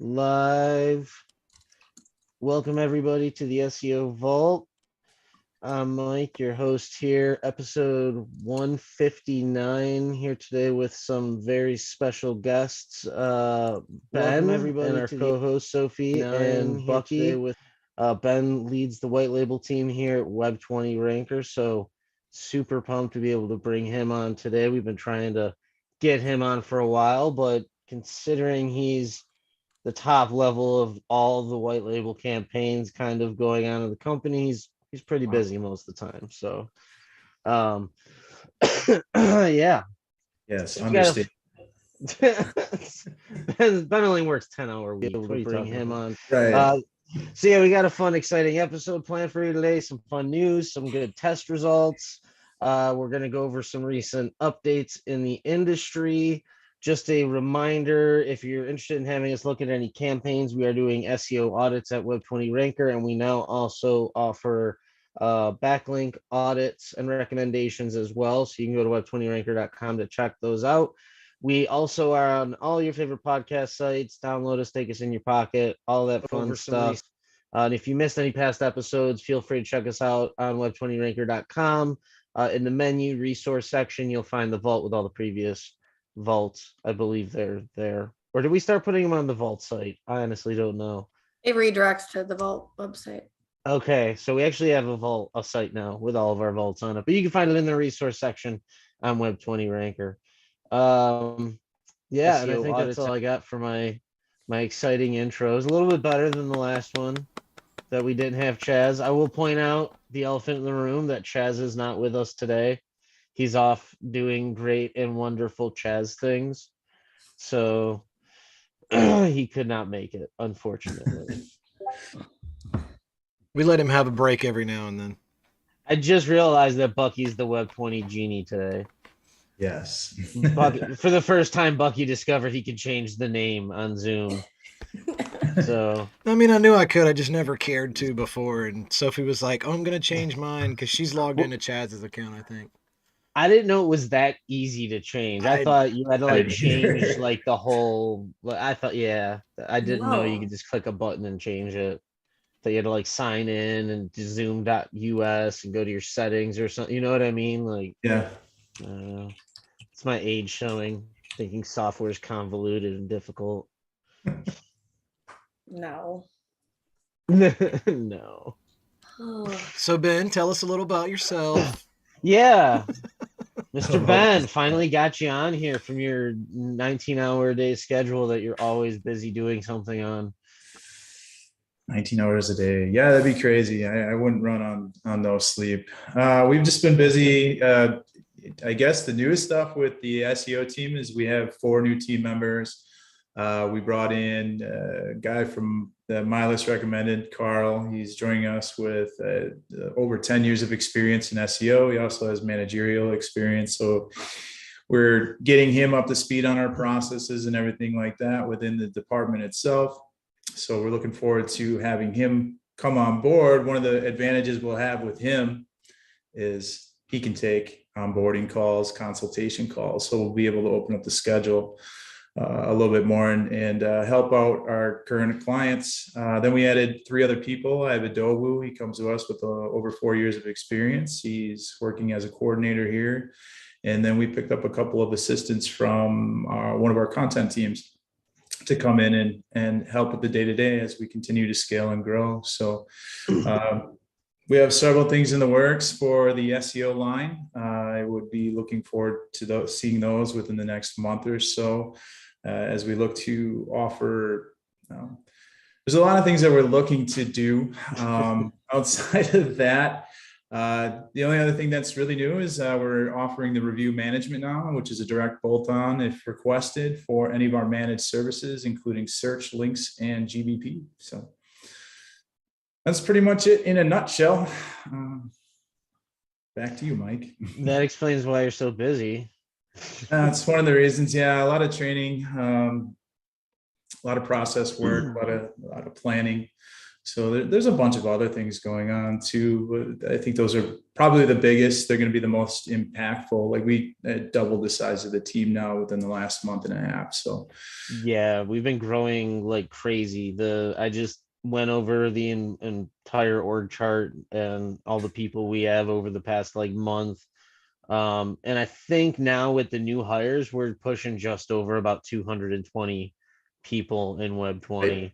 Live. Welcome everybody to the SEO Vault. I'm Mike, your host here, episode 159 here today with some very special guests. Ben, everybody, and our co-host Sophie and Bucky. Ben leads the white label team here at Web20 Ranker, so super pumped to be able to bring him on today. We've been trying to get him on for a while, but considering he's the top level of all the white label campaigns kind of going on in the company, he's pretty busy most of the time. So yeah. Yes, understand. Ben only works 10-hour week. We bring him on. Right. So yeah, we got a fun, exciting episode planned for you today. Some fun news, some good test results. We're going to go over some recent updates in the industry. Just a reminder, if you're interested in having us look at any campaigns, we are doing SEO audits at Web20 Ranker, and we now also offer backlink audits and recommendations as well. So you can go to web20ranker.com to check those out. We also are on all your favorite podcast sites. Download us, take us in your pocket, all that fun stuff. And if you missed any past episodes, feel free to check us out on web20ranker.com. In the menu resource section, you'll find the vault with all the previous vaults. I believe they're there. Or did we start putting them on the vault site? I honestly don't know. It redirects to the vault website. Okay, so we actually have a site now with all of our vaults on it, but you can find it in the resource section on Web20 Ranker. Yeah, and I think that's all I got for my exciting intros. A little bit better than the last one that we didn't have Chaz. I will point out the elephant in the room that Chaz is not with us today. He's off doing great and wonderful Chaz things. So he could not make it, unfortunately. We let him have a break every now and then. I just realized that Bucky's the Web20 genie today. Yes. Bucky, for the first time, Bucky discovered he could change the name on Zoom. So I mean, I knew I could. I just never cared to before. And Sophie was like, "Oh, I'm gonna change mine," because she's logged into Chaz's account, I think. I didn't know it was that easy to change. I thought you had to change like the whole. I thought, yeah, I didn't know you could just click a button and change it. That you had to sign in and zoom.us and go to your settings or something. You know what I mean? Yeah. It's my age showing. Thinking software is convoluted and difficult. No. No. So Ben, tell us a little about yourself. Yeah. Mr. Ben, finally got you on here from your 19-hour day schedule that you're always busy doing something on. 19 hours a day. Yeah, that'd be crazy. I wouldn't run on no sleep. We've just been busy. I guess the newest stuff with the SEO team is we have 4 new team members. We brought in a guy from the My List recommended, Carl. He's joining us with over 10 years of experience in SEO. He also has managerial experience. So we're getting him up to speed on our processes and everything like that within the department itself. So we're looking forward to having him come on board. One of the advantages we'll have with him is he can take onboarding calls, consultation calls. So we'll be able to open up the schedule a little bit more and help out our current clients. Then we added 3 other people. I have Adobu. He comes to us with over 4 years of experience. He's working as a coordinator here. And then we picked up a couple of assistants from one of our content teams to come in and help with the day-to-day as we continue to scale and grow. So we have several things in the works for the SEO line. I would be looking forward to seeing those within the next month or so as we look to offer. There's a lot of things that we're looking to do outside of that. The only other thing that's really new is we're offering the review management now, which is a direct bolt-on if requested for any of our managed services, including search, links, and GBP. So that's pretty much it in a nutshell. Back to you, Mike. That explains why you're so busy. That's one of the reasons. Yeah, a lot of training, a lot of process work, a lot of planning. So there's a bunch of other things going on too. But I think those are probably the biggest. They're going to be the most impactful. Like we doubled the size of the team now within the last month and a half. So Yeah, we've been growing like crazy. I just went over the entire org chart and all the people we have over the past like month. And I think now with the new hires, we're pushing just over about 220 people in Web 20,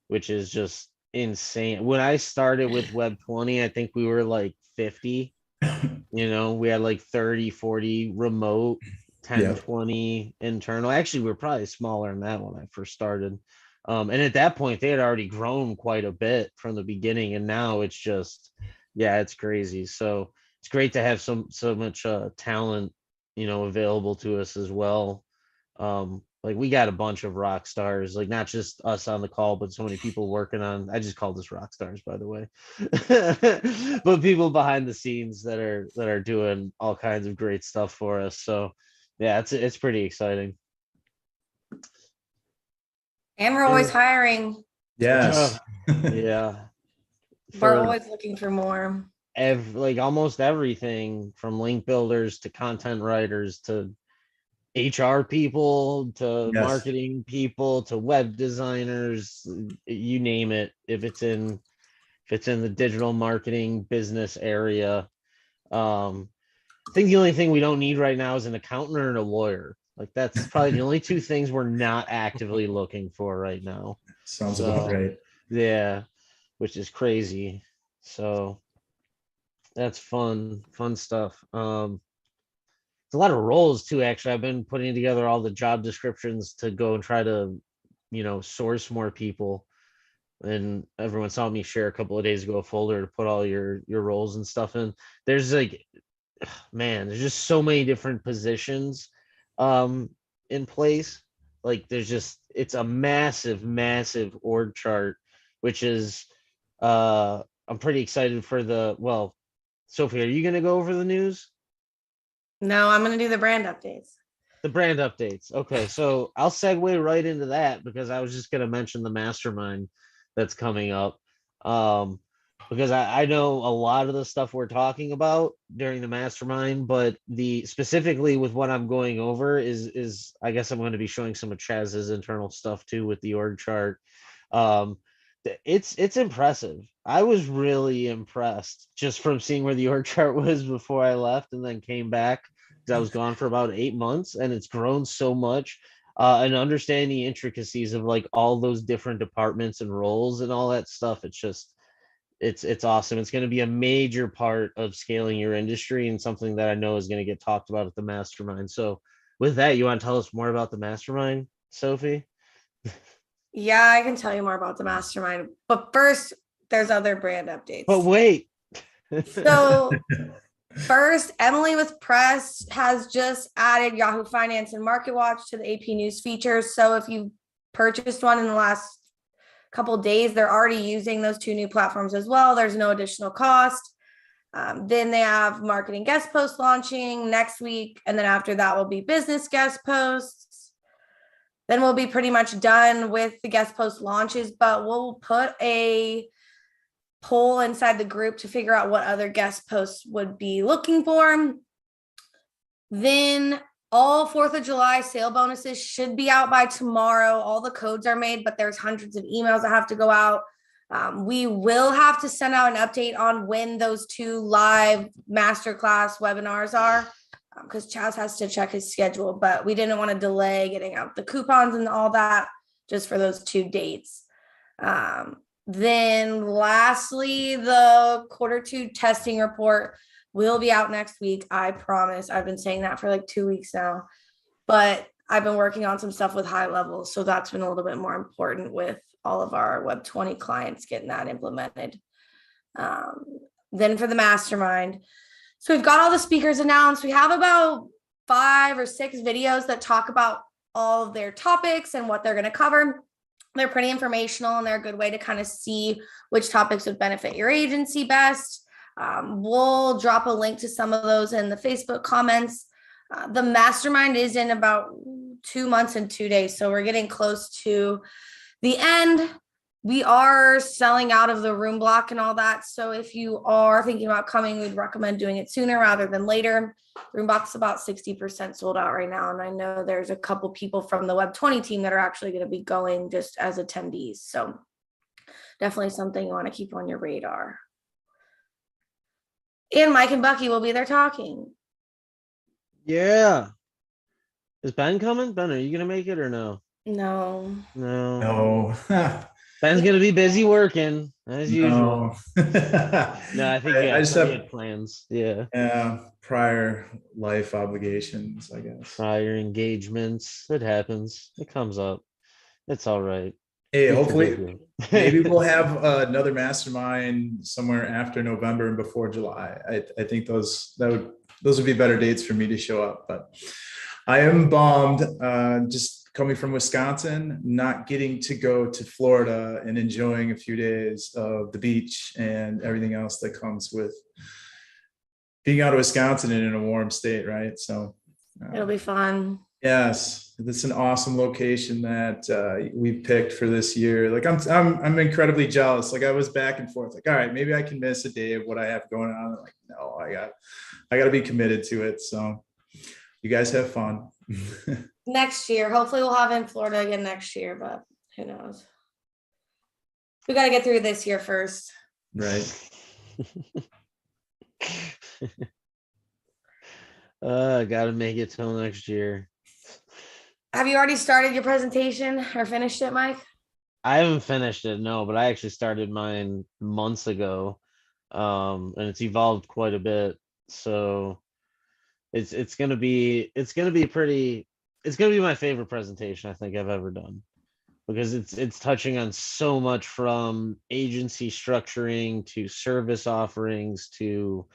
which is just insane. When I started with Web 20, I think we were like 50. We had like 30, 40 remote, 10, yeah, 20 internal. Actually, we were probably smaller than that when I first started. And at that point, they had already grown quite a bit from the beginning. And now it's just, yeah, it's crazy. So it's great to have so much talent, available to us as well. Like we got a bunch of rock stars, like not just us on the call, but so many people working on, I just called this rock stars, by the way, but people behind the scenes that are doing all kinds of great stuff for us. So yeah, it's pretty exciting. And we're always hiring. yes, Yeah. We're always looking for more. Like almost everything from link builders to content writers to HR people to Yes. marketing people to web designers, you name it. If it's in the digital marketing business area, I think the only thing we don't need right now is an accountant or a lawyer. Like that's probably the only two things we're not actively looking for right now. Sounds about right. Yeah, which is crazy. So that's fun stuff. It's a lot of roles too. Actually, I've been putting together all the job descriptions to go and try to, source more people. And everyone saw me share a couple of days ago a folder to put all your roles and stuff in. There's like, man, there's just so many different positions in place. Like it's a massive org chart, which is I'm pretty excited for Sophie, are you gonna go over the news? No, I'm going to do the brand updates. The brand updates. Okay, so I'll segue right into that because I was just going to mention the mastermind that's coming up. Because I know a lot of the stuff we're talking about during the mastermind, but specifically with what I'm going over is I guess I'm going to be showing some of Chaz's internal stuff too with the org chart. It's impressive. I was really impressed just from seeing where the org chart was before I left and then came back because I was gone for about 8 months and it's grown so much. And understanding the intricacies of like all those different departments and roles and all that stuff. It's awesome. It's going to be a major part of scaling your industry and something that I know is going to get talked about at the mastermind. So with that, you want to tell us more about the mastermind, Sophie? Yeah, I can tell you more about the mastermind. But first, there's other brand updates. But wait. So first, Emily with Press has just added Yahoo Finance and MarketWatch to the AP News features. So if you purchased one in the last couple of days, they're already using those two new platforms as well. There's no additional cost. Then they have marketing guest posts launching next week. And then after that will be business guest posts. Then we'll be pretty much done with the guest post launches, but we'll put a poll inside the group to figure out what other guest posts would be looking for. Then all 4th of July sale bonuses should be out by tomorrow. All the codes are made, but there's hundreds of emails that have to go out. We will have to send out an update on when those 2 live masterclass webinars are, because Chaz has to check his schedule, but we didn't want to delay getting out the coupons and all that just for those 2 dates. Then lastly, the Q2 testing report will be out next week. I promise. I've been saying that for like 2 weeks now, but I've been working on some stuff with high levels. So that's been a little bit more important with all of our Web 20 clients getting that implemented. Then for the mastermind. So we've got all the speakers announced. We have about 5 or 6 videos that talk about all of their topics and what they're going to cover. They're pretty informational and they're a good way to kind of see which topics would benefit your agency best. We'll drop a link to some of those in the Facebook comments. The mastermind is in about 2 months and 2 days. So we're getting close to the end. we are selling out of the room block and all that. So if you are thinking about coming, we'd recommend doing it sooner rather than later. Room block's about 60% sold out right now. And I know there's a couple people from the Web 20 team that are actually going to be going just as attendees. So definitely something you want to keep on your radar. And Mike and Bucky will be there talking. Yeah. Is Ben coming? Ben, are you gonna make it or no? No. No. Ben's gonna be busy working as usual. No. No, I think I just have had plans. Yeah. Prior life obligations, I guess. Prior engagements. It happens. It comes up. It's all right. Hey, We hopefully, forgive you. maybe we'll have another mastermind somewhere after November and before July. I think those would be better dates for me to show up. But I am bummed, just coming from Wisconsin, not getting to go to Florida and enjoying a few days of the beach and everything else that comes with being out of Wisconsin and in a warm state, right? So It'll be fun. yes, it's an awesome location that we picked for this year. Like I'm incredibly jealous. Like I was back and forth. Like, all right, maybe I can miss a day of what I have going on. Like, no, I got to be committed to it. So you guys have fun. Next year, hopefully we'll have in Florida again next year, but who knows? We got to get through this year first. Right. Gotta make it till next year. Have you already started your presentation or finished it, Mike? I haven't finished it, no, but I actually started mine months ago. And it's evolved quite a bit. So it's gonna be my favorite presentation I think I've ever done, because it's touching on so much, from agency structuring to service offerings to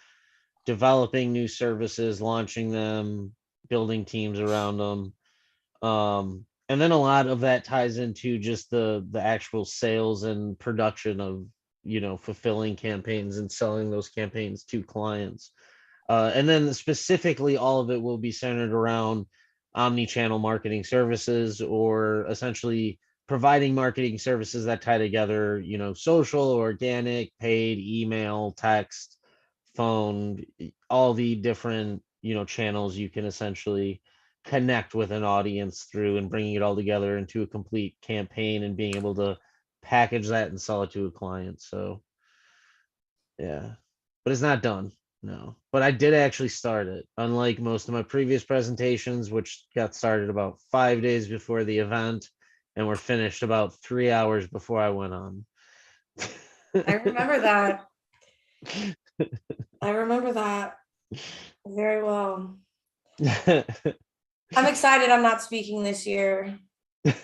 developing new services, launching them, building teams around them. And then a lot of that ties into just the actual sales and production of, fulfilling campaigns and selling those campaigns to clients. And then specifically, all of it will be centered around omni-channel marketing services, or essentially providing marketing services that tie together, social, organic, paid, email, text, phone, all the different, channels you can essentially connect with an audience through, and bringing it all together into a complete campaign and being able to package that and sell it to a client. So yeah, but it's not done. No, but I did actually start it, unlike most of my previous presentations, which got started about 5 days before the event and were finished about 3 hours before I went on. I remember that. I remember that very well. I'm excited I'm not speaking this year.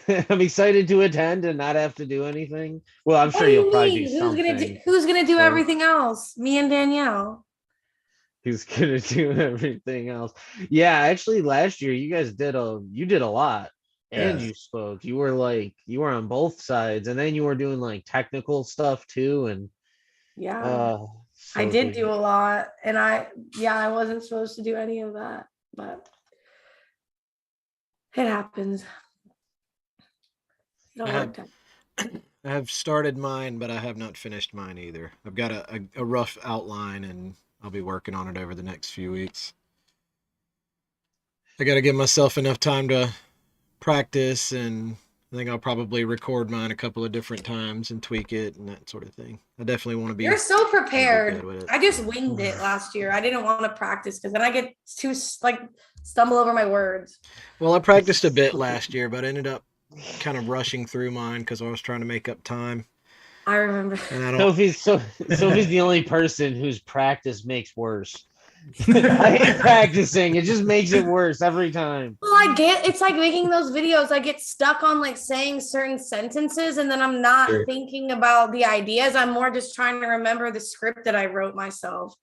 I'm excited to attend and not have to do anything. Well, I'm sure you'll probably do something. Who's gonna do everything else? Me and Danielle. Who's gonna do everything else? Yeah, actually, last year you guys did a lot, and Yeah. you spoke. You were on both sides, and then you were doing like technical stuff too. And Yeah, so I did good. do a lot, and I wasn't supposed to do any of that, but it happens. It all worked out. I have started mine, but I have not finished mine either. I've got a rough outline, and I'll be working on it over the next few weeks. I got to give myself enough time to practice, and I think I'll probably record mine a couple of different times and tweak it and that sort of thing. I definitely want to be. You're so good prepared. with it. I just winged it last year. I didn't want to practice because then I get to stumble over my words. Well, I practiced a bit last year, but I ended up kind of rushing through mine because I was trying to make up time. I remember. And Sophie's the only person whose practice makes worse. I hate practicing. It just makes it worse every time. Well, it's like making those videos. I get stuck on saying certain sentences, and then I'm not thinking about the ideas. I'm more just trying to remember the script that I wrote myself.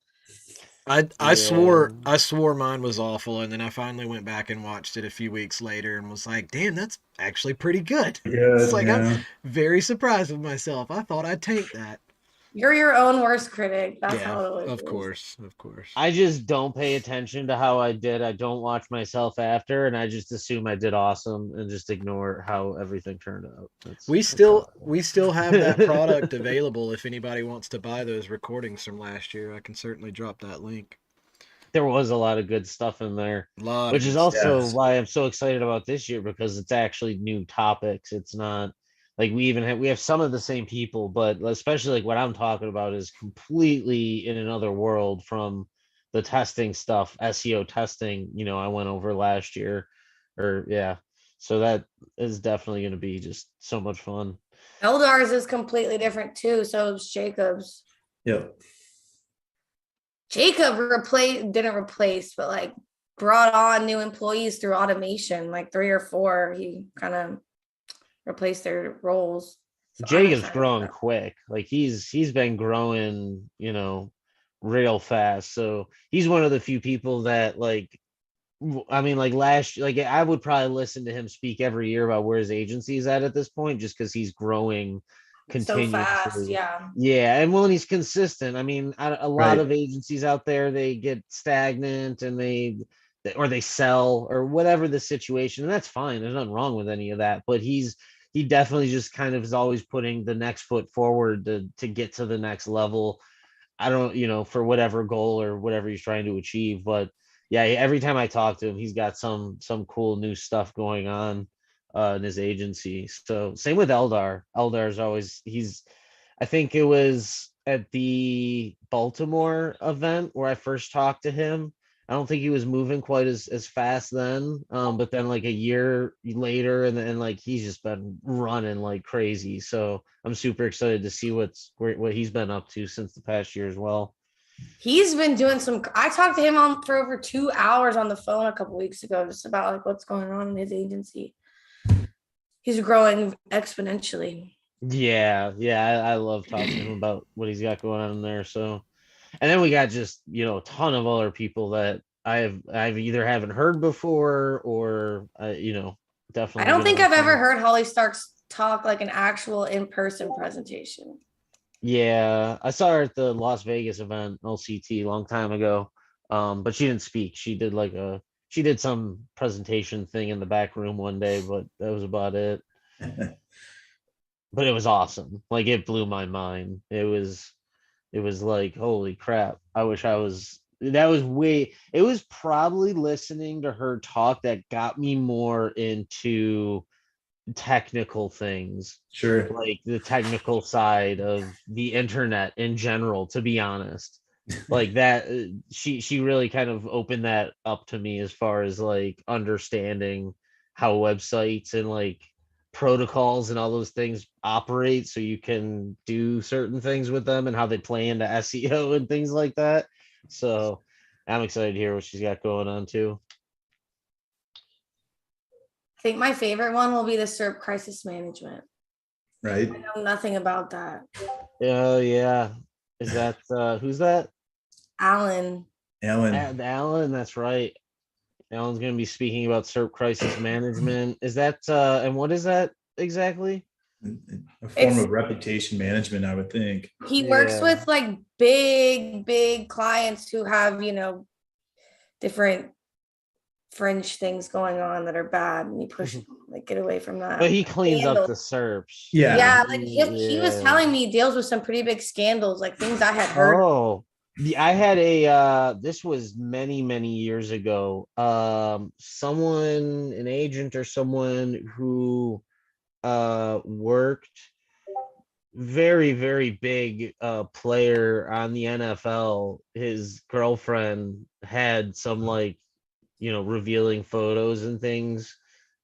I swore mine was awful, and then I finally went back and watched it a few weeks later and was like, damn, that's actually pretty good. It's like, I'm very surprised with myself. I thought I'd tank that. You're your own worst critic. That's Yeah, how it always of is. course, of course. I just don't pay attention to how I did. I don't watch myself after, and I just assume I did awesome and just ignore how everything turned out. We That's still all. we still have that product available if anybody wants to buy those recordings from last year. I can certainly drop that link. There was a lot of good stuff in there, A lot of which good is stuff. also Yes. why I'm so excited about this year, because it's actually new topics. It's not like we have some of the same people, but especially like what I'm talking about is completely in another world from the testing stuff, SEO testing, I went over last year, or yeah. So that is definitely going to be just so much fun. Eldar's is completely different too. So is Jacob's. Yep. Jacob didn't replace, but like brought on new employees through automation, like 3 or 4. He kind of replaced their roles. So I'm Jacob's excited about growing that. quick. Like he's been growing, real fast. So he's one of the few people that I mean, like I would probably listen to him speak every year about where his agency is at this point, just because he's growing So fast, continuously. yeah. Yeah, and when he's consistent, I mean, a lot Right. of agencies out there, they get stagnant and or they sell or whatever the situation, and that's fine. There's nothing wrong with any of that. But he definitely just kind of is always putting the next foot forward to get to the next level. I don't, for whatever goal or whatever he's trying to achieve. But yeah, every time I talk to him, he's got some cool new stuff going on in his agency. So same with Eldar. Eldar's always I think it was at the Baltimore event where I first talked to him. I don't think he was moving quite as fast then. But then like a year later, and then like he's just been running like crazy. So I'm super excited to see what he's been up to since the past year as well. He's been doing I talked to him for over 2 hours on the phone a couple weeks ago, just about like what's going on in his agency. He's growing exponentially. Yeah, I love talking to him about what he's got going on in there. So, and then we got just a ton of other people that I've either haven't heard before or I definitely don't think I've ever gonna. heard Holly Starks talk like an actual in-person presentation. Yeah, I saw her at the Las Vegas event, LCT, a long time ago. But she didn't speak. She did some presentation thing in the back room one day, but that was about it. But it was awesome. Like it blew my mind. It was like, holy crap. I wish I was it was probably listening to her talk that got me more into technical things, Sure. like the technical side of the internet in general, to be honest. Like that, she really kind of opened that up to me as far as like understanding how websites and like protocols and all those things operate so you can do certain things with them and how they play into SEO and things like that. So I'm excited to hear what she's got going on too. I think my favorite one will be the SERP crisis management. Right. I know nothing about that. Oh yeah. Is that who's that? Alan. Alan. That's right. Alan's going to be speaking about SERP crisis management. Is that and what is that exactly? A form It's- of reputation management, I would think. He works Yeah. with like big clients who have, different fringe things going on that are bad, and he pushes like get away from that. But he cleans up Scandals. the SERPs. Yeah. Yeah, like he was Yeah. telling me he deals with some pretty big scandals, like things I had heard. Oh, I had this was many years ago. Someone, an agent or someone who worked very big player on the NFL. His girlfriend had some like revealing photos and things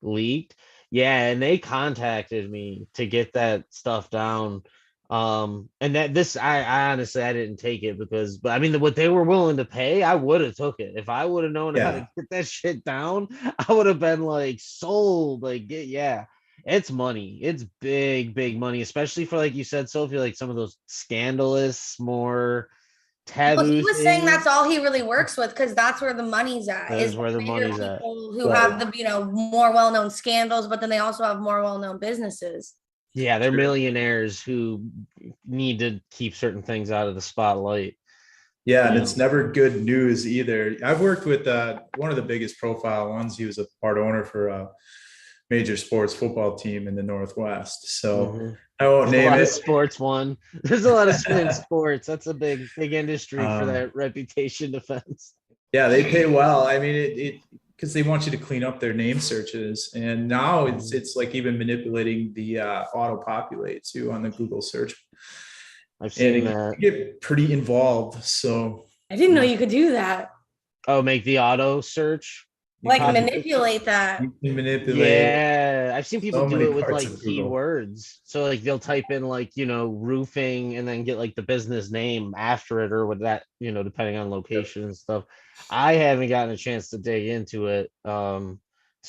leaked. Yeah, and they contacted me to get that stuff down. And that this I honestly I didn't take it but I mean what they were willing to pay, I would have took it. If I would have known how to get that shit down, I would have been like sold. It's money. It's big money, especially for like you said, Sophie, like some of those scandalous, more Well, taboo he was saying things. that's all he really works with because that's where the money's at. That Is is where the bigger money's at. people who Right. have the more well-known scandals, but then they also have more well-known businesses. Yeah, they're millionaires who need to keep certain things out of the spotlight. Yeah, and it's never good news either. I've worked with one of the biggest profile ones. He was a part owner for a major sports football team in the Northwest. So I won't There's a name lot of it. sports one. There's a lot of in sports. That's a big industry for Um, that reputation defense. Yeah, they pay well. I mean, it because they want you to clean up their name searches, and now it's like even manipulating the auto populate too on the Google search, I've and seen it that. can get pretty involved. So I didn't know you could do that. Oh, make the auto search. Like Copy- manipulate that. you can manipulate Yeah, I've seen people so do many it with parts like of Google. keywords. So like they'll type in like, roofing and then get like the business name after it or with that, depending on location and stuff. I haven't gotten a chance to dig into it. So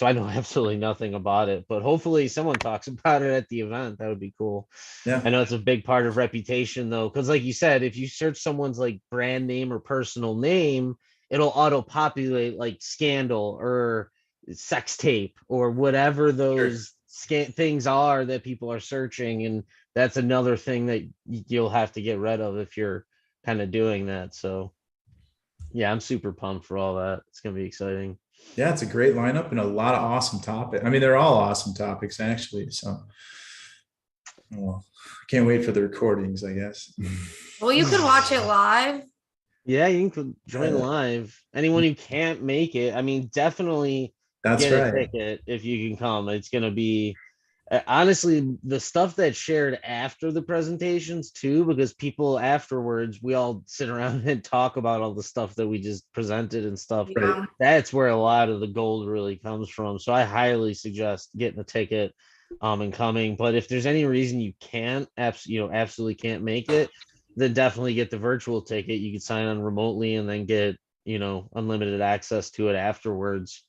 I know absolutely nothing about it, but hopefully someone talks about it at the event. That would be cool. Yeah, I know it's a big part of reputation though, because like you said, if you search someone's like brand name or personal name, it'll auto populate like scandal or sex tape or whatever those things are that people are searching, and that's another thing that you'll have to get rid of if you're kind of doing that. So yeah, I'm super pumped for all that. It's gonna be exciting. Yeah, it's a great lineup and a lot of awesome topics. I mean, they're all awesome topics actually. So, well, I can't wait for the recordings, I guess. Well, you could watch it live. Yeah, you can join live. Anyone who can't make it, I mean, definitely That's get a right. ticket if you can come. It's gonna be honestly the stuff that's shared after the presentations too, because people afterwards we all sit around and talk about all the stuff that we just presented and stuff. Yeah. That's where a lot of the gold really comes from. So I highly suggest getting a ticket and coming. But if there's any reason you can't absolutely can't make it, then definitely get the virtual ticket. You can sign on remotely and then get unlimited access to it afterwards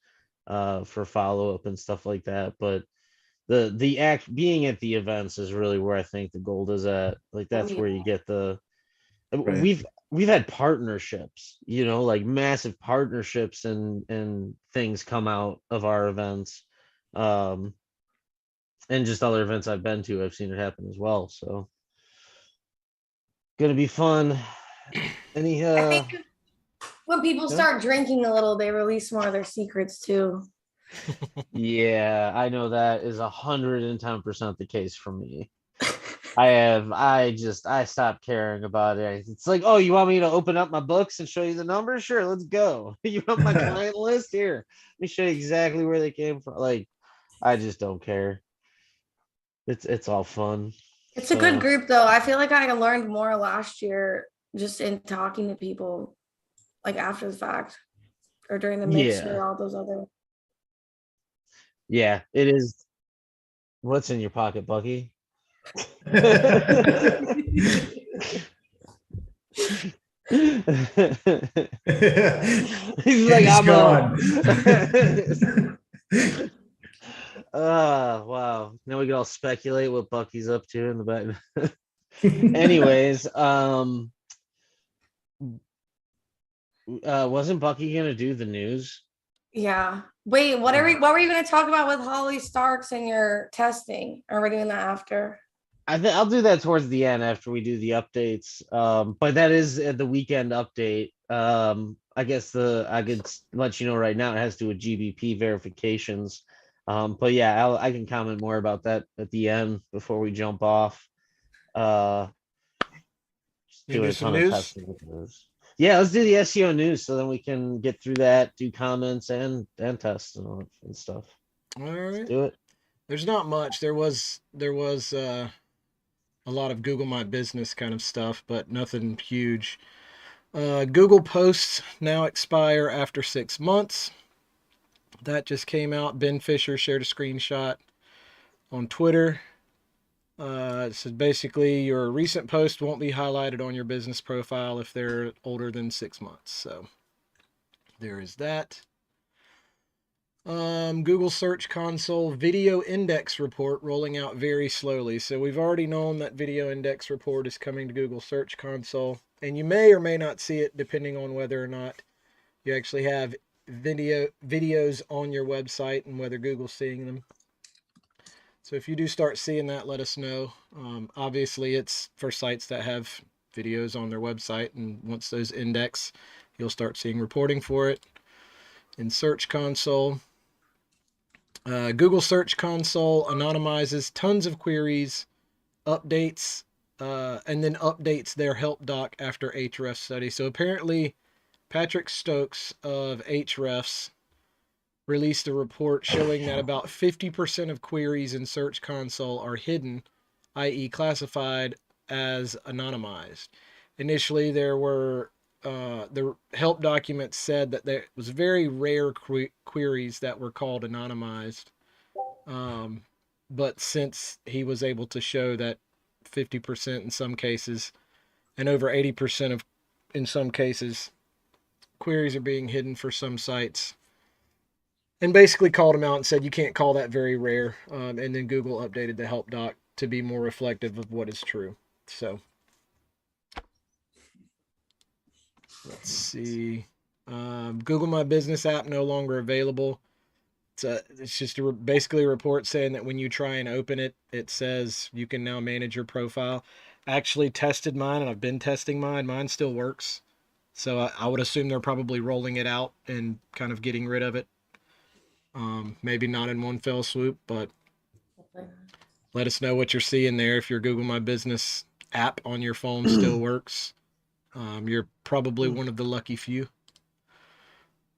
for follow-up and stuff like that. But the act being at the events is really where I think the gold is at. Like that's where you get the Right. we've had partnerships, like massive partnerships and things come out of our events. And just other events I've been to, I've seen it happen as well. So gonna be fun. Any I think when people start drinking a little, they release more of their secrets too. Yeah, I know that is 110% the case for me. I stopped caring about it. It's like, oh, you want me to open up my books and show you the numbers? Sure, let's go. You want my client list? Here, let me show you exactly where they came from. Like, I just don't care. It's all fun. It's a good group though. I feel like I learned more last year just in talking to people like after the fact or during the mix or all those other. Yeah, it is. What's in your pocket, Bucky? He's like, I'm gone. Wow. Now we can all speculate what Bucky's up to in the back. Anyways, wasn't Bucky gonna do the news? Yeah. Wait, what were you going to talk about with Holly Starks and your testing? Or are we doing that after? I'll do that towards the end after we do the updates. But that is the weekend update. I guess I could let you know right now it has to do with GBP verifications. But yeah, I can comment more about that at the end before we jump off. Just doing a ton of testing with those. Yeah, let's do the SEO news so then we can get through that, do comments and tests and all that stuff. All right. Let's do it. There's not much. There was a lot of Google My Business kind of stuff, but nothing huge. Google posts now expire after 6 months. That just came out. Ben Fisher shared a screenshot on Twitter. So basically your recent post won't be highlighted on your business profile if they're older than 6 months. So there is that. Google Search Console video index report rolling out very slowly. So we've already known that video index report is coming to Google Search Console, and you may or may not see it depending on whether or not you actually have videos on your website and whether Google's seeing them. So if you do start seeing that, let us know. Obviously, it's for sites that have videos on their website, and once those index, you'll start seeing reporting for it. In Search Console, Google Search Console anonymizes tons of queries, updates, and then updates their help doc after Ahrefs study. So apparently, Patrick Stokes of Ahrefs released a report showing that about 50% of queries in Search Console are hidden, i.e. classified as anonymized. Initially, there were the help document said that there was very rare queries that were called anonymized. But since he was able to show that 50% in some cases and over 80% of in some cases queries are being hidden for some sites, and basically called him out and said you can't call that very rare. And then Google updated the help doc to be more reflective of what is true. So let's see. Google My Business app no longer available. It's just basically a report saying that when you try and open it, it says you can now manage your profile. I actually tested mine, and I've been testing mine. Mine still works. So I would assume they're probably rolling it out and kind of getting rid of it. Maybe not in one fell swoop, but let us know what you're seeing there. If your Google My Business app on your phone still works, you're probably one of the lucky few.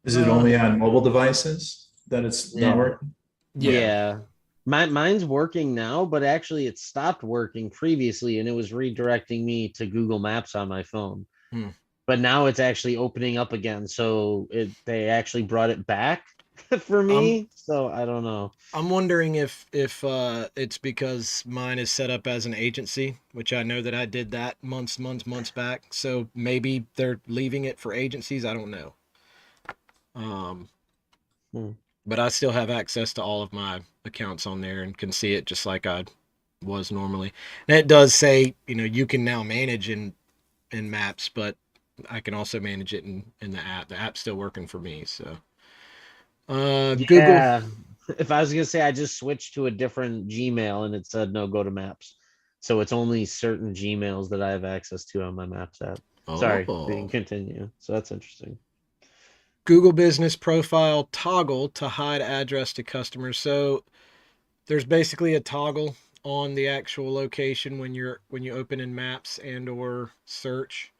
Is it only on mobile devices that it's not working? Yeah. Mine's working now, but actually it stopped working previously, and it was redirecting me to Google Maps on my phone. But now it's actually opening up again. So they actually brought it back for me. So I don't know. I'm wondering if it's because mine is set up as an agency, which I know that I did that months back. So maybe they're leaving it for agencies. I don't know. But I still have access to all of my accounts on there and can see it just like I was normally. And it does say, you can now manage in Maps, but I can also manage it in the app. The app's still working for me. So Google. If I was gonna say, I just switched to a different Gmail and it said no, go to Maps. So it's only certain Gmails that I have access to on my Maps app. Sorry, we can continue. So that's interesting. Google Business Profile toggle to hide address to customers. So there's basically a toggle on the actual location when you open in Maps and or Search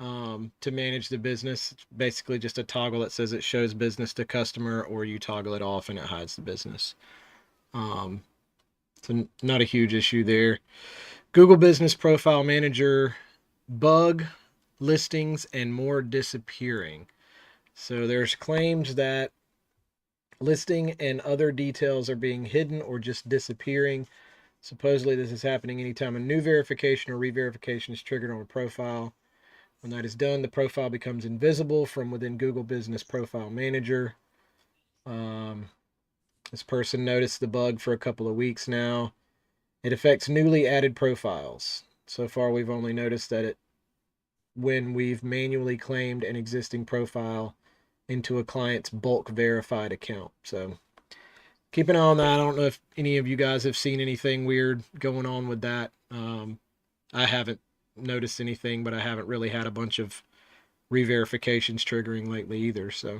to manage the business. It's basically just a toggle that says it shows business to customer, or you toggle it off and it hides the business. So not a huge issue there. Google Business Profile Manager bug, listings, and more disappearing. So there's claims that listing and other details are being hidden or just disappearing. Supposedly this is happening anytime a new verification or re-verification is triggered on a profile. When that is done, the profile becomes invisible from within Google Business Profile Manager. This person noticed the bug for a couple of weeks now. It affects newly added profiles. So far, we've only noticed that when we've manually claimed an existing profile into a client's bulk verified account. So keep an eye on that. I don't know if any of you guys have seen anything weird going on with that. I haven't noticed anything, but I haven't really had a bunch of re-verifications triggering lately either. So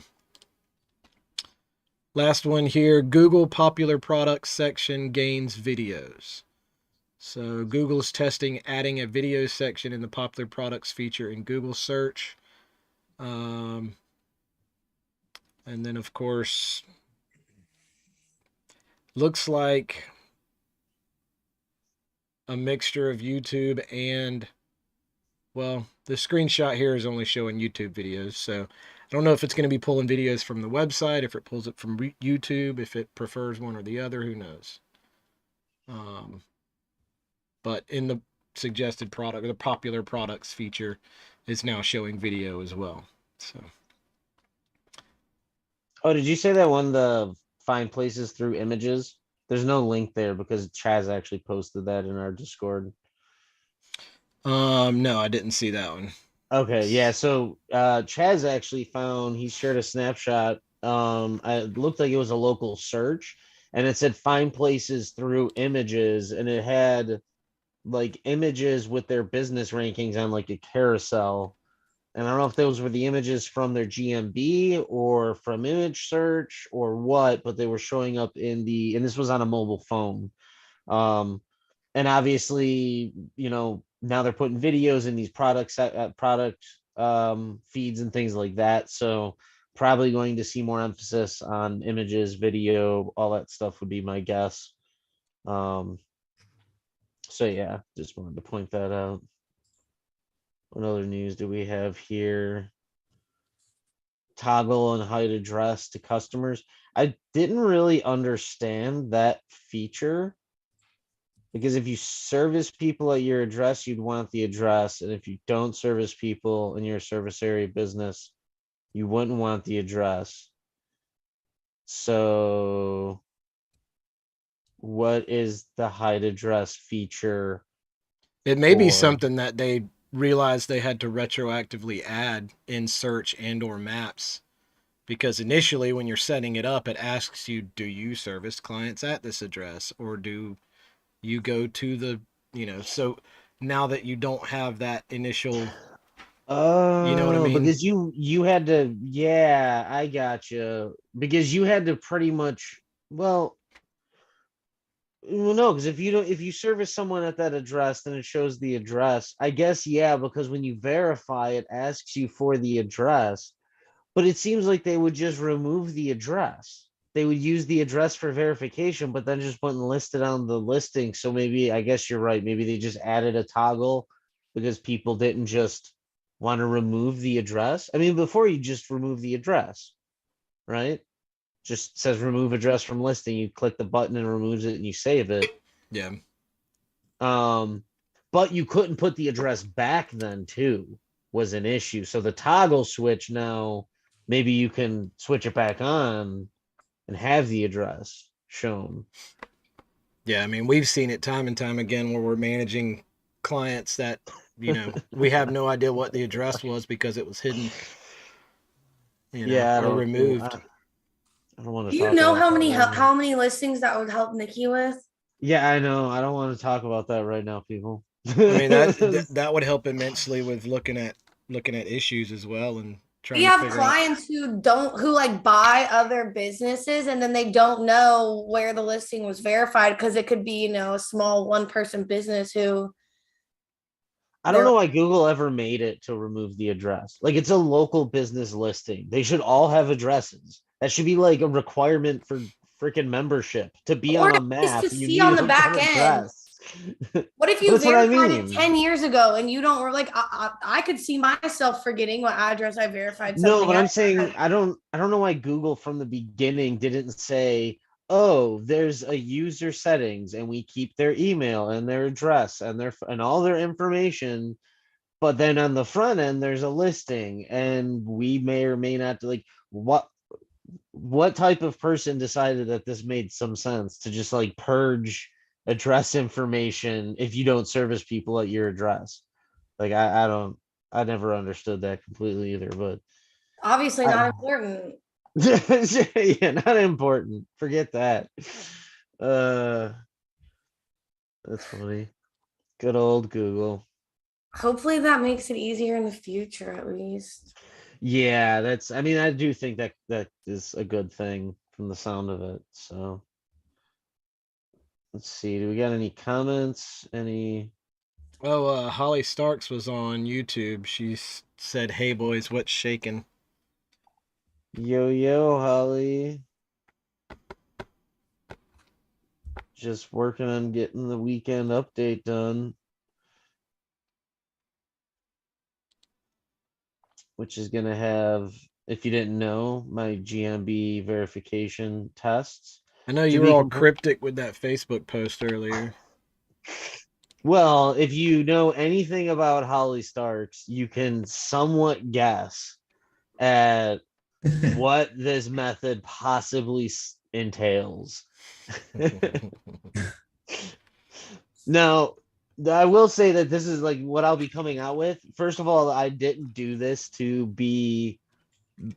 last one here, Google popular products section gains videos. So Google is testing adding a video section in the popular products feature in Google search. And then, of course, looks like a mixture of YouTube and, well, the screenshot here is only showing YouTube videos. So I don't know if it's going to be pulling videos from the website, if it pulls it from YouTube, if it prefers one or the other, who knows. But in the suggested product, the popular products feature is now showing video as well. So. Oh, did you say that one, the find places through images? There's no link there because Chaz actually posted that in our Discord. No, I didn't see that one. Okay, yeah. So Chaz actually he shared a snapshot. It looked like it was a local search, and it said find places through images, and it had like images with their business rankings on like a carousel. And I don't know if those were the images from their GMB or from image search or what, but they were showing up in the, and this was on a mobile phone. And obviously, now they're putting videos in these product feeds and things like that. So probably going to see more emphasis on images, video, all that stuff would be my guess. So yeah, just wanted to point that out. What other news do we have here? Toggle and height address to customers. I didn't really understand that feature, because if you service people at your address, you'd want the address. And if you don't service people in your service area business, you wouldn't want the address. So what is the height address feature? It may be for? something that they realized they had to retroactively add in search and or maps, because initially when you're setting it up, it asks you, do you service clients at this address, or do you go to the, so now that you don't have that initial, you know what I mean? Because you had to, yeah, I got you. Because you had to pretty much, well, no, because if you service someone at that address, then it shows the address. I guess, yeah, because when you verify, it asks you for the address. But it seems like they would just remove the address. They would use the address for verification, but then just wouldn't list it on the listing. So maybe, I guess you're right. Maybe they just added a toggle because people didn't just want to remove the address. I mean, before you just remove the address, right? Just says remove address from listing. You click the button and removes it and you save it. Yeah. But you couldn't put the address back then too, was an issue. So the toggle switch now, maybe you can switch it back on and have the address shown. Yeah, I mean, we've seen it time and time again where we're managing clients that, we have no idea what the address was because it was hidden, Yeah, or removed. I don't want to Do you talk know about how that many right now. how many listings that would help Nikki with? Yeah, I know. I don't want to talk about that right now, people. I mean, that would help immensely with looking at issues as well, and trying We to have figure out. clients who like buy other businesses and then they don't know where the listing was verified because it could be, a small one-person business who I don't know why Google ever made it to remove the address. Like, it's a local business listing. They should all have addresses. That should be like a requirement for freaking membership. To be or on a at least map, to you see need on the an back end. address. What if But you that's what I verified mean. it 10 years ago and you don't, like, I could see myself forgetting what address I verified something No, but I'm at. saying I don't know why Google from the beginning didn't say, oh, there's a user settings and we keep their email and their address and all their information. But then on the front end, there's a listing, and we may or may not, like, what type of person decided that this made some sense to just like purge address information if you don't service people at your address? Like, I never understood that completely either, but Obviously not important. yeah, not important. Forget that. That's funny. Good old Google. Hopefully that makes it easier in the future, at least. Yeah, I mean, I do think that is a good thing from the sound of it. So let's see. Do we got any comments? Any? Oh, Holly Starks was on YouTube. She said, "Hey boys, what's shaking?" Yo, Holly. Just working on getting the weekend update done, which is going to have, if you didn't know, my GMB verification tests. I know you were all cryptic with that Facebook post earlier. Well, if you know anything about Holly Starks, you can somewhat guess at what this method possibly entails. Now, I will say that this is like what I'll be coming out with. First of all, I didn't do this to be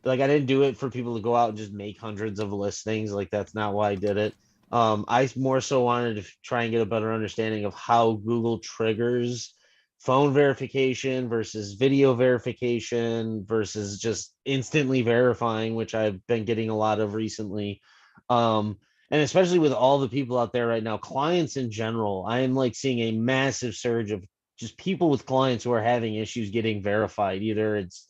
like, I didn't do it for people to go out and just make hundreds of listings. Like, that's not why I did it. I more so wanted to try and get a better understanding of how Google triggers phone verification versus video verification versus just instantly verifying, which I've been getting a lot of recently. And especially with all the people out there right now, clients in general, I am like seeing a massive surge of just people with clients who are having issues getting verified. Either it's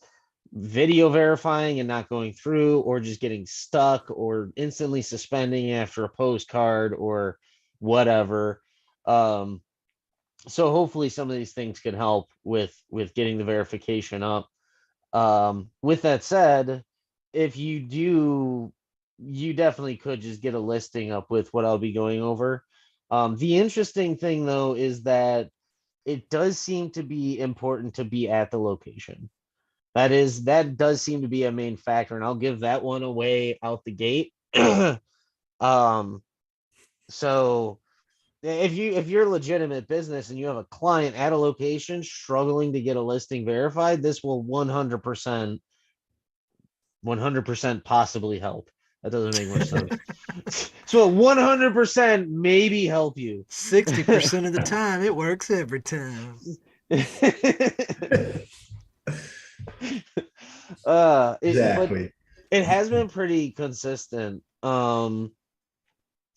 video verifying and not going through, or just getting stuck, or instantly suspending after a postcard or whatever. So hopefully some of these things can help with getting the verification up. With that said, if you do, you definitely could just get a listing up with what I'll be going over. The interesting thing though is that it does seem to be important to be at the location. That does seem to be a main factor, and I'll give that one away out the gate. um, so if you're a legitimate business and you have a client at a location struggling to get a listing verified, this will 100% possibly help. That doesn't make much sense. So 100% maybe help you. 60% of the time, it works every time. Exactly. It has been pretty consistent.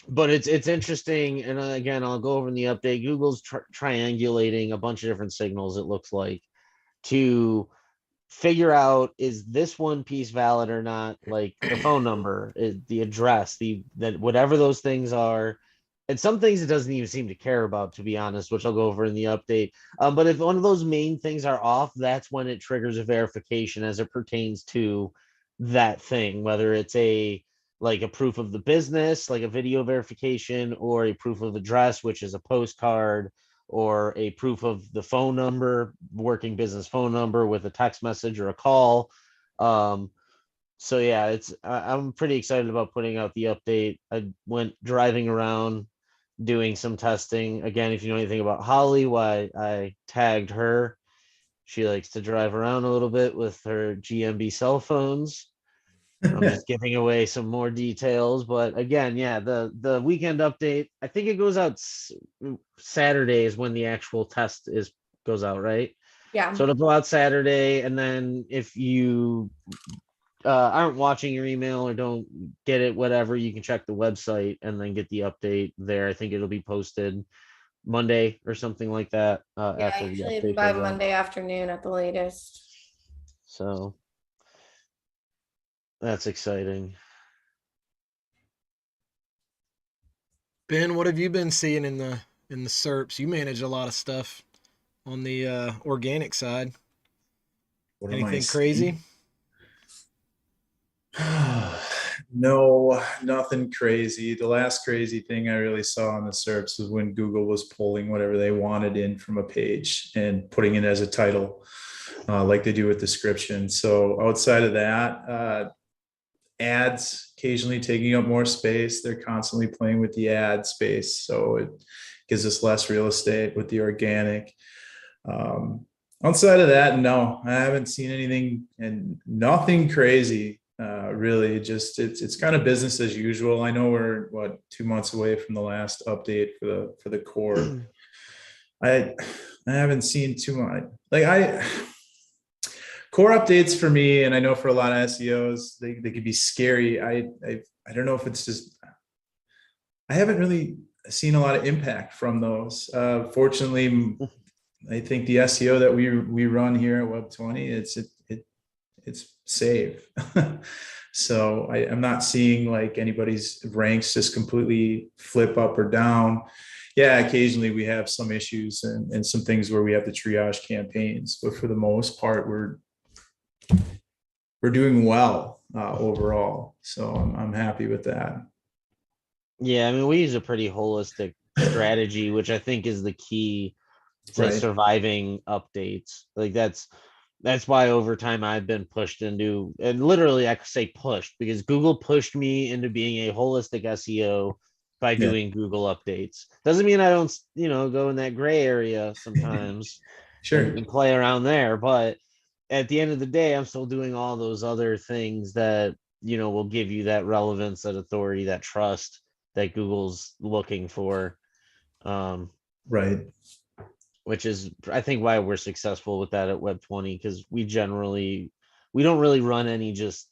But it's interesting, and again, I'll go over in the update. Google's triangulating a bunch of different signals, it looks like, to figure out, is this one piece valid or not, like the phone number, the address, that whatever those things are. And some things it doesn't even seem to care about, to be honest, which I'll go over in the update. But if one of those main things are off, that's when it triggers a verification as it pertains to that thing, whether it's a proof of the business, like a video verification, or a proof of address, which is a postcard, or a proof of the phone number, working business phone number with a text message or a call. So yeah, I'm pretty excited about putting out the update. I went driving around doing some testing. Again, if you know anything about Holly, why I tagged her. She likes to drive around a little bit with her GMB cell phones. I'm just giving away some more details, but again, yeah, the weekend update, I think it goes out Saturday is when the actual test goes out, right? Yeah. So it'll go out Saturday, and then if you aren't watching your email or don't get it, whatever, you can check the website and then get the update there. I think it'll be posted Monday or something like that. After the Usually update by goes out. Monday afternoon at the latest. So that's exciting. Ben, what have you been seeing in the SERPs? You manage a lot of stuff on the organic side. What am I Anything crazy? No, nothing crazy. The last crazy thing I really saw on the SERPs was when Google was pulling whatever they wanted in from a page and putting it as a title, like they do with description. So outside of that, ads occasionally taking up more space. They're constantly playing with the ad space, so it gives us less real estate with the organic. Outside of that, no, I haven't seen anything, and nothing crazy. Really, just it's kind of business as usual. I know we're 2 months away from the last update for the core. I haven't seen too much. Core updates for me, and I know for a lot of SEOs, they could be scary. I don't know if it's just, I haven't really seen a lot of impact from those. Fortunately, I think the SEO that we run here at Web20, it's safe. So I'm not seeing like anybody's ranks just completely flip up or down. Yeah, occasionally we have some issues and some things where we have to triage campaigns, but for the most part, we're doing well overall. So I'm happy with that. Yeah, I mean, we use a pretty holistic strategy, which I think is the key to surviving updates. Like that's why over time I've been pushed into, and literally I could say pushed, because Google pushed me into being a holistic SEO by doing Google updates. Doesn't mean I don't, go in that gray area sometimes and play around there, but at the end of the day, I'm still doing all those other things that, will give you that relevance, that authority, that trust that Google's looking for. Right. Which is, I think, why we're successful with that at Web20, because we don't really run any just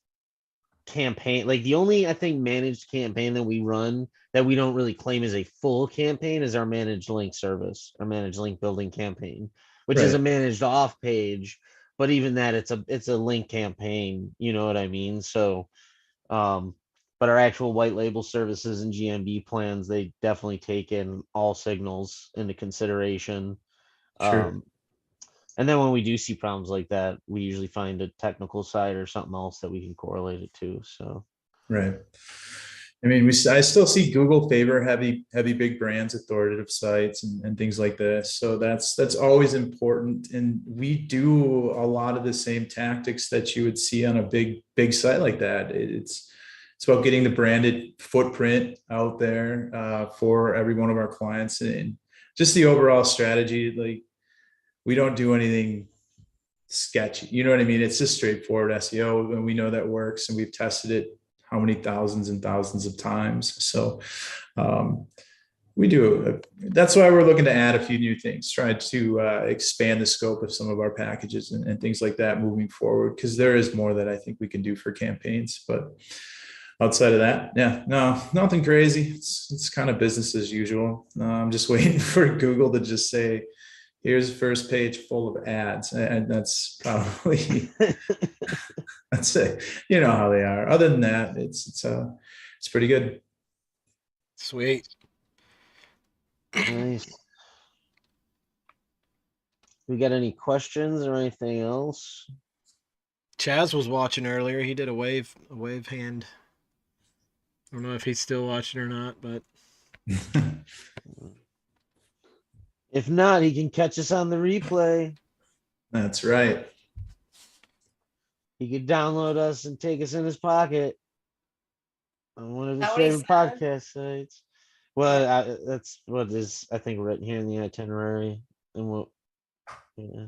campaign. Like the only, I think, managed campaign that we run that we don't really claim is a full campaign is our managed link service, our managed link building campaign, which is a Right. managed off page. But even that, it's a link campaign. You know what I mean? So, but our actual white label services and GMB plans, they definitely take in all signals into consideration. Sure. And then when we do see problems like that, we usually find a technical side or something else that we can correlate it to. So, Right. I mean, I still see Google favor heavy big brands, authoritative sites, and things like this. So that's always important. And we do a lot of the same tactics that you would see on a big site like that. It's about getting the branded footprint out there for every one of our clients, and just the overall strategy. Like, we don't do anything sketchy. You know what I mean? It's just straightforward SEO, and we know that works, and we've tested it how many thousands and thousands of times. So we do. That's why we're looking to add a few new things, try to expand the scope of some of our packages and things like that moving forward, because there is more that I think we can do for campaigns. But outside of that, yeah, no, nothing crazy. It's kind of business as usual. I'm just waiting for Google to just say, here's the first page full of ads. And that's probably, that's it. You know how they are. Other than that, it's pretty good. Sweet. nice. We got any questions or anything else? Chaz was watching earlier. He did a wave hand. I don't know if he's still watching or not, but If not, he can catch us on the replay. That's right. He could download us and take us in his pocket on one of his That what he favorite said? podcast sites. Well, that's what is, I think, written here in the itinerary. And what, yeah.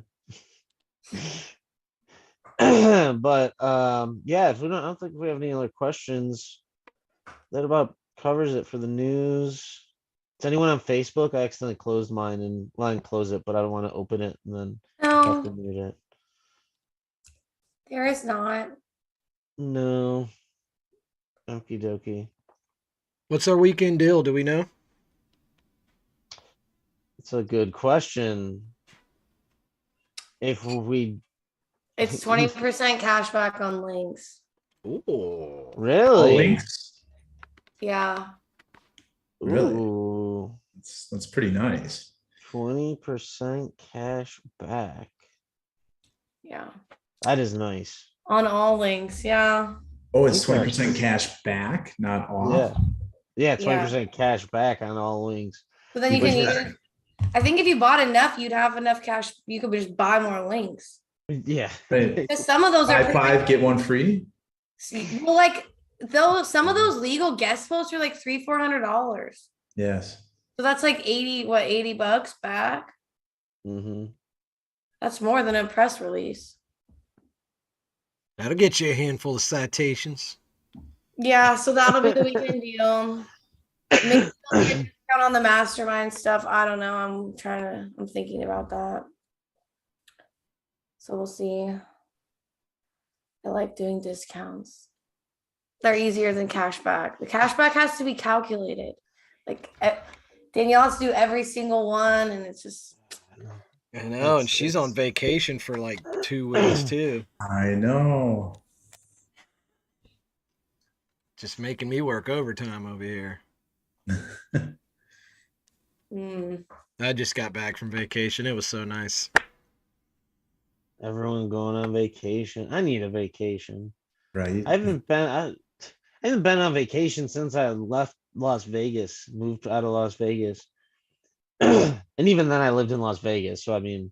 But yeah, if we don't, I don't think we have any other questions. That about covers it for the news. Is anyone on Facebook? I accidentally closed mine, and well, I didn't close it, but I don't want to open it and then have to No, mute it. there is not. No. Okie dokie. what's our weekend deal? Do we know? It's a good question. If we It's 20% cash back on links. Ooh. All really, links. Yeah. Really? ooh, That's pretty nice. 20% cash back. Yeah. That is nice. On all links. Yeah. Oh, it's Interesting. 20% cash back, not off. Yeah. Yeah, Yeah. 20% cash back on all links. So then you can But use, I think if you bought enough, you'd have enough cash. You could just buy more links. Yeah. Right. Because some of those are buy 5, get 1 free. well, like those some of those legal guest posts are like $300-400. Yes. So that's like $80 back. Mm-hmm. That's more than a press release. That'll get you a handful of citations. Yeah, so that'll be the weekend deal. Maybe they'll get a discount on the mastermind stuff. I don't know. I'm thinking about that. So we'll see. I like doing discounts. They're easier than cashback. The cashback has to be calculated. Like Danielle has to do every single one, and it's just I know, and It's- she's on vacation for like 2 weeks too. I know. Just making me work overtime over here. I just got back from vacation. It was so nice. Everyone going on vacation. I need a vacation. Right. I haven't been on vacation since I left Las Vegas, moved out of Las Vegas. And even then I lived in Las Vegas. So I mean,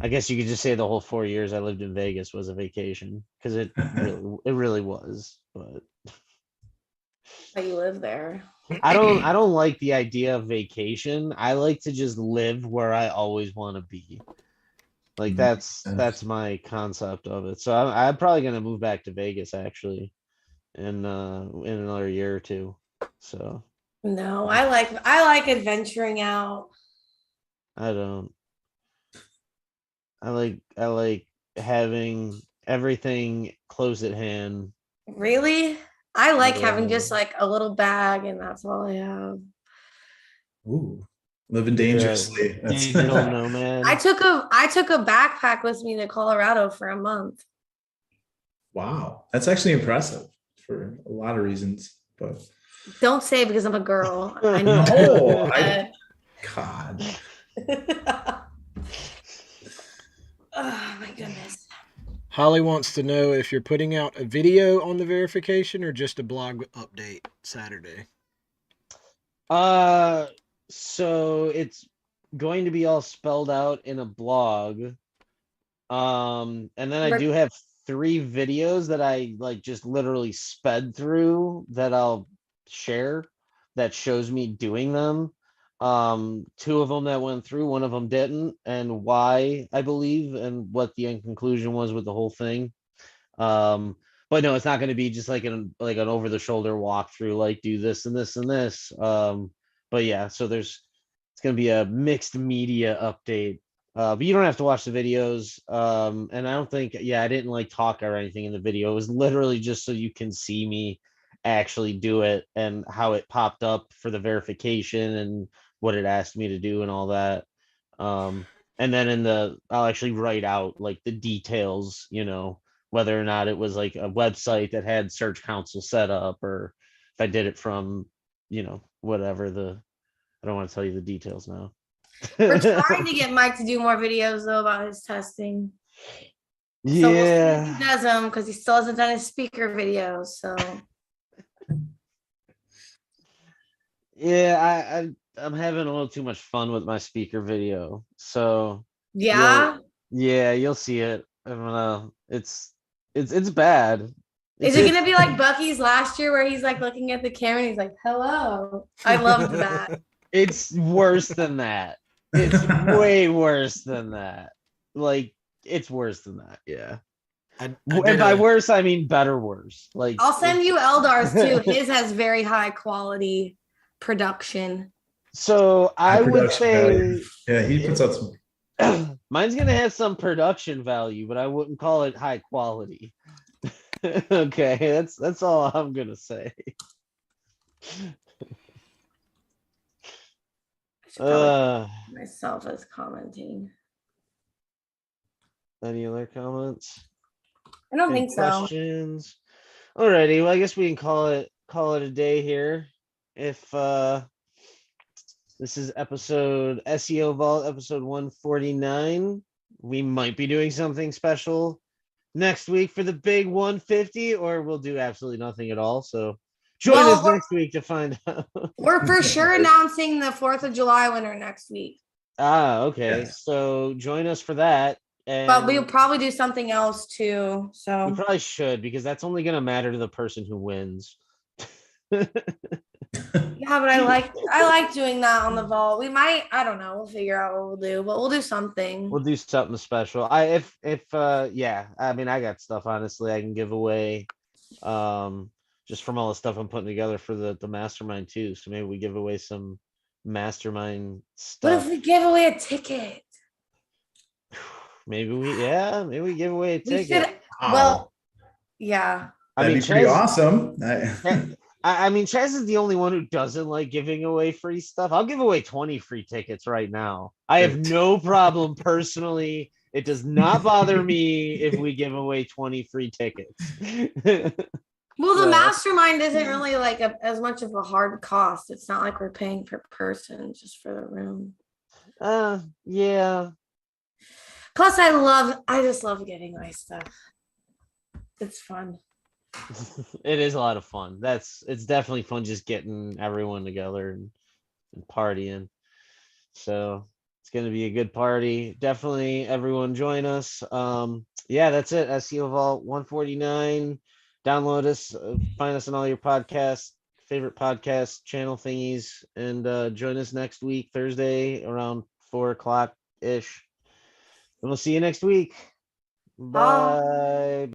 I guess you could just say the whole 4 years I lived in Vegas was a vacation, because it really was. But you live there. I don't like the idea of vacation. I like to just live where I always want to be. Like that's my concept of it. So I'm probably gonna move back to Vegas actually in another year or two. So No, I like adventuring out. I don't. I like having everything close at hand. Really? I like having Yeah. just like a little bag and that's all I have. Ooh, living Yeah. dangerously. That's Digital nomad. I took a backpack with me to Colorado for a month. wow. That's actually impressive for a lot of reasons. But Don't say because I'm a girl. I know. no, God. Oh my goodness. Holly wants to know if you're putting out a video on the verification or just a blog update Saturday. So it's going to be all spelled out in a blog. And then I do have 3 videos that I like just literally sped through that I'll share that shows me doing them. 2 of them that went through, 1 of them didn't, and why, I believe, and what the end conclusion was with the whole thing. But no, it's not going to be just like an over the shoulder walkthrough, like do this and this and this. But yeah, so it's going to be a mixed media update. But you don't have to watch the videos. And I don't think, I didn't like talk or anything in the video. It was literally just so you can see me actually do it and how it popped up for the verification and what it asked me to do and all that. And then I'll actually write out like the details, whether or not it was like a website that had search console set up, or if I did it from, whatever I don't want to tell you the details now. We're trying to get Mike to do more videos though about his testing. Yeah. So we'll see if he does them because he still hasn't done his speaker videos. So yeah, I'm having a little too much fun with my speaker video. So yeah. you'll see it. It's bad. Is it gonna be like Bucky's last year where he's like looking at the camera and he's like, hello? I loved that. It's worse than that. It's way worse than that. Like, it's worse than that. Yeah. And by worse, I mean better worse. Like, I'll send you Eldar's too. His has very high quality production. So I would say, yeah, he puts out some. Mine's gonna have some production value, but I wouldn't call it high quality. Okay, that's all I'm gonna say. Myself as commenting. Any other comments? I don't think so. Questions? Alrighty, well, I guess we can call it a day here. If this is episode SEO Vault, episode 149. We might be doing something special next week for the big 150, or we'll do absolutely nothing at all. So join us next week to find out. We're for sure announcing the 4th of July winner next week. Okay. Yes. So join us for that. But we'll probably do something else too. So we probably should, because that's only going to matter to the person who wins. Yeah, but I like doing that on the vault. We might, I don't know, we'll figure out what we'll do, but we'll do something. We'll do something special. I mean, I got stuff, honestly, I can give away, just from all the stuff I'm putting together for the mastermind too. So maybe we give away some mastermind stuff. What if we give away a ticket? Maybe we give away a ticket. Well, yeah. That'd be pretty awesome. I mean, Chaz is the only one who doesn't like giving away free stuff. I'll give away 20 free tickets right now. I have no problem personally. It does not bother me if we give away 20 free tickets. Well, the mastermind isn't really like as much of a hard cost. It's not like we're paying per person just for the room. Yeah. Plus, I just love giving away stuff. It's fun. It is a lot of fun. It's definitely fun just getting everyone together and partying. So it's going to be a good party. Definitely everyone join us. Yeah, that's it. SEO Vault 149. Download us, find us on all your favorite podcast channel thingies, and join us next week, Thursday around 4:00 ish. And we'll see you next week. Bye.